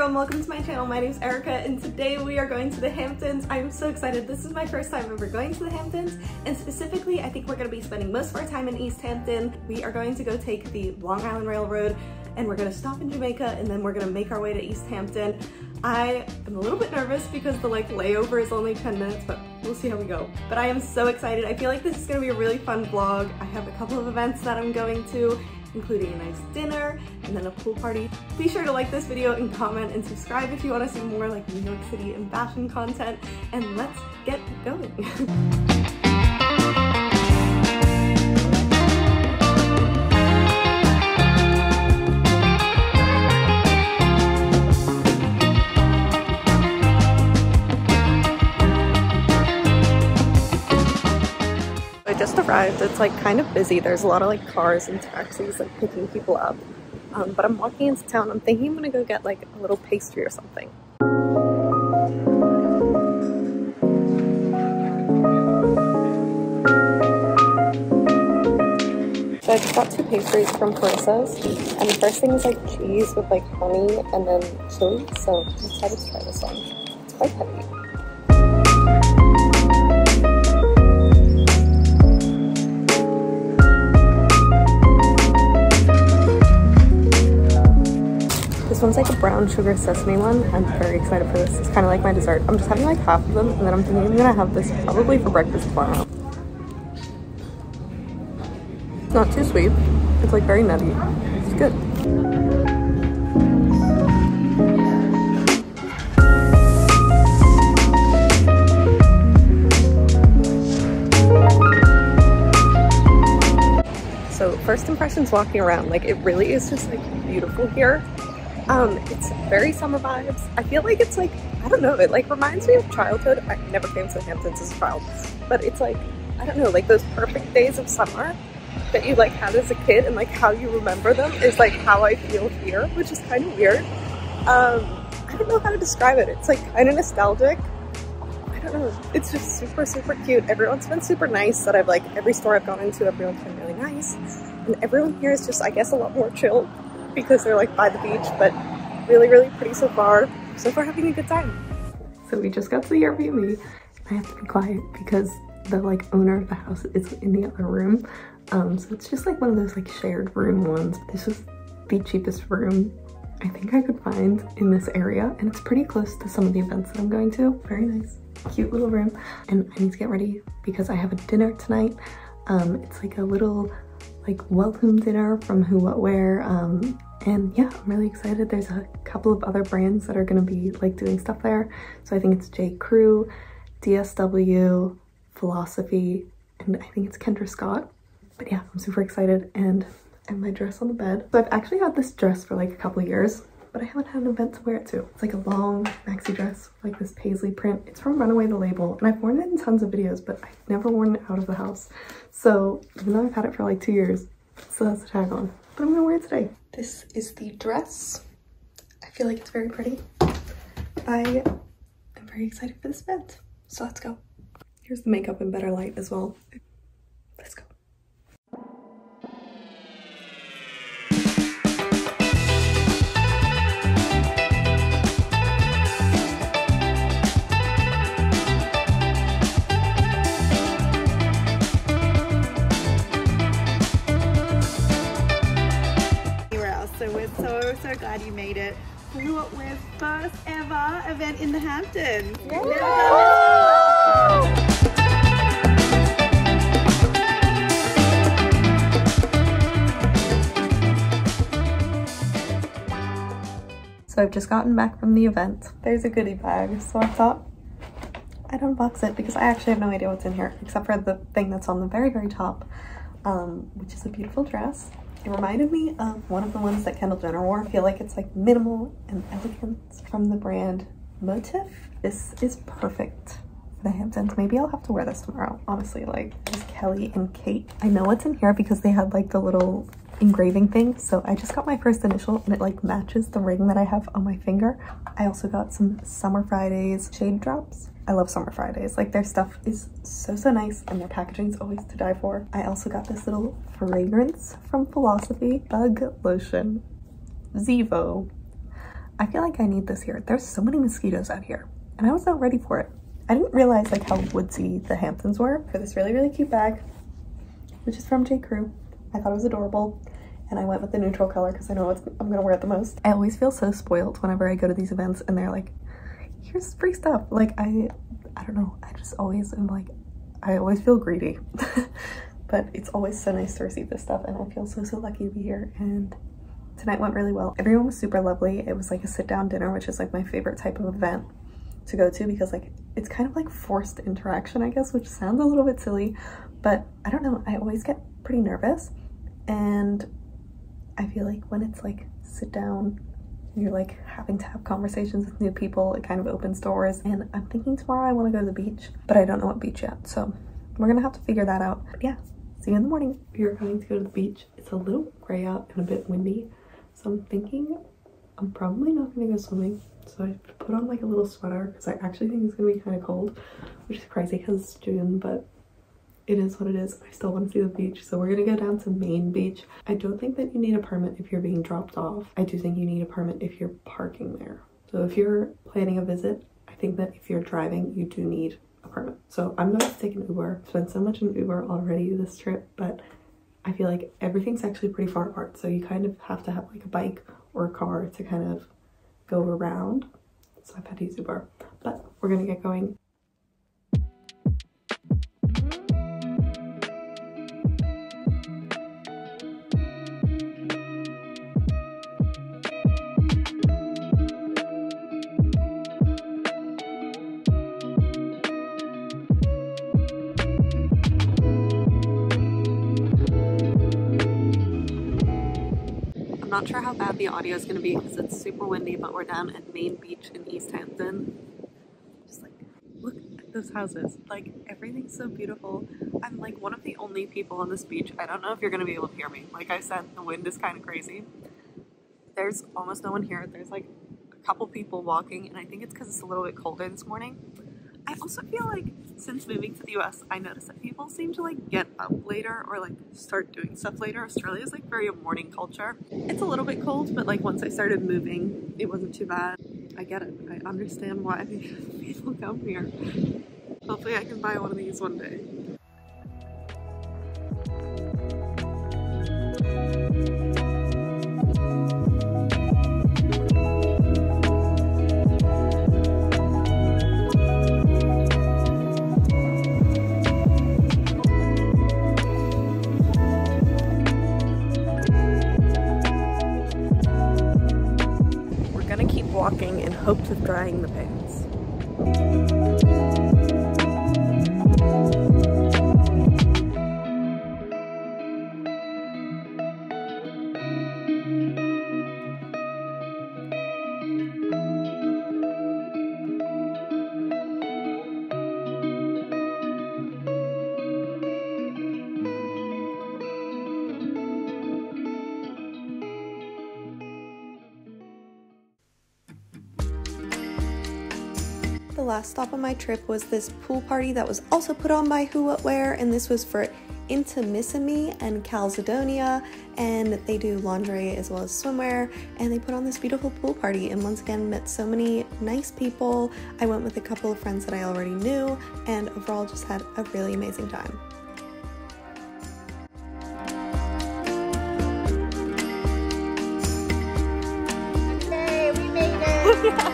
everyone, welcome to my channel. My name is Erika and today we are going to the Hamptons. I'm so excited. This is my first time ever going to the Hamptons, and specifically I think we're going to be spending most of our time in East Hampton. We are going to go take the Long Island Railroad and we're going to stop in Jamaica and then we're going to make our way to East Hampton. I am a little bit nervous because the layover is only 10 minutes, but we'll see how we go. But I am so excited. I feel like this is going to be a really fun vlog. I have a couple of events that I'm going to, including a nice dinner and then a pool party. Be sure to like this video and comment and subscribe if you want to see more like New York City and fashion content, and let's get going. I just arrived. It's like kind of busy. There's a lot of like cars and taxis like picking people up. But I'm walking into town. I'm thinking I'm gonna go get like a little pastry or something. So I just got two pastries from Clarissa's, and the first thing is like cheese with like honey and then chili. So I'm excited to try this one. It's quite heavy. This one's like a brown sugar sesame one. I'm very excited for this. It's kind of like my dessert. I'm just having like half of them, and then I'm thinking I'm gonna have this probably for breakfast tomorrow. It's not too sweet. It's like very nutty. It's good. So first impressions walking around, like it really is just like beautiful here. It's very summer vibes. I feel like it's like, I don't know, it like reminds me of childhood. I never came to the Hamptons as a child, but it's like, I don't know, like those perfect days of summer that you like had as a kid, and like how you remember them is like how I feel here, which is kind of weird. I don't know how to describe it. It's like kind of nostalgic. I don't know. It's just super, super cute. Everyone's been super nice that I've like, every store I've gone into, everyone's been really nice. And everyone here is just, I guess, a lot more chill because they're like by the beach, but really, really pretty so far. So far having a good time. So we just got to the Airbnb. I have to be quiet because the like owner of the house is in the other room. So it's just like one of those like shared room ones. This was the cheapest room I think I could find in this area, and it's pretty close to some of the events that I'm going to. Very nice, cute little room. And I need to get ready because I have a dinner tonight. It's like a little like welcome dinner from Who What Wear, and yeah, I'm really excited. There's a couple of other brands that are going to be like doing stuff there. So I think it's J. Crew, DSW, Philosophy, and I think it's Kendra Scott. But yeah, I'm super excited, and I have my dress on the bed. So I've actually had this dress for like a couple of years, but I haven't had an event to wear it to. It's like a long maxi dress with like this paisley print. It's from Runaway the Label, and I've worn it in tons of videos, but I've never worn it out of the house. So even though I've had it for like 2 years, so that's the tag on. But I'm gonna wear it today. This is the dress. I feel like it's very pretty. I am very excited for this event. So let's go. Here's the makeup in better light as well. Let's go. So glad you made it to Who Wear's first ever event in the Hamptons. So I've just gotten back from the event. There's a goodie bag, so I thought I'd unbox it because I actually have no idea what's in here except for the thing that's on the very, very top, which is a beautiful dress. It reminded me of one of the ones that Kendall Jenner wore. I feel like it's like minimal and elegant from the brand Motif. This is perfect for the Hamptons. Maybe I'll have to wear this tomorrow, honestly. Like, there's Kelly and Kate. I know what's in here because they had like the little engraving thing. So I just got my first initial and it like matches the ring that I have on my finger. I also got some Summer Fridays shade drops. I love Summer Fridays. Like, their stuff is so nice and their packaging is always to die for. I also got this little fragrance from Philosophy, Bug Lotion, Zevo. I feel like I need this here. There's so many mosquitoes out here and I was not ready for it. I didn't realize like how woodsy the Hamptons were. For this really cute bag, which is from J. Crew. I thought it was adorable and I went with the neutral color because I know I'm gonna wear it the most. I always feel so spoiled whenever I go to these events and they're like, here's free stuff. Like I don't know, I just always am like, I always feel greedy. But it's always so nice to receive this stuff and I feel so lucky to be here. And tonight went really well. Everyone was super lovely. It was like a sit down dinner, which is like my favorite type of event to go to because like it's kind of like forced interaction, I guess, which sounds a little bit silly, but I don't know, I always get pretty nervous and I feel like when it's like sit down and you're like having to have conversations with new people, it kind of opens doors. And I'm thinking tomorrow I want to go to the beach, but I don't know what beach yet, so we're gonna have to figure that out. But yeah, see you in the morning. We are going to go to the beach. It's a little gray out and a bit windy, so I'm thinking I'm probably not gonna go swimming. So I put on like a little sweater because I actually think it's gonna be kind of cold, which is crazy because it's June, but it is what it is. I still want to see the beach. So we're gonna go down to Main Beach. I don't think that you need a permit if you're being dropped off. I do think you need a permit if you're parking there. So if you're planning a visit, I think that if you're driving, you do need a permit. So I'm going to take an Uber. I've spent so much in Uber already this trip, but I feel like everything's actually pretty far apart. So you kind of have to have like a bike or a car to kind of go around. So I've had to use Uber, but we're gonna get going. I'm not sure how bad the audio is going to be because it's super windy, but we're down at Main Beach in East Hampton. Just like, look at those houses. Like, everything's so beautiful. I'm like one of the only people on this beach. I don't know if you're going to be able to hear me. Like I said, the wind is kind of crazy. There's almost no one here. There's like a couple people walking, and I think it's because it's a little bit colder this morning. I also feel like since moving to the US, I noticed that people seem to like get up later or like start doing stuff later. Australia is like very a morning culture. It's a little bit cold, but like once I started moving, it wasn't too bad. I get it. I understand why people come here. Hopefully I can buy one of these one day. Walking in hopes of drying the pants. The last stop on my trip was this pool party that was also put on by Who What Wear, and this was for Intimissimi and Calzedonia, and they do lingerie as well as swimwear, and they put on this beautiful pool party, and once again met so many nice people. I went with a couple of friends that I already knew, and overall just had a really amazing time. Yay, we made it!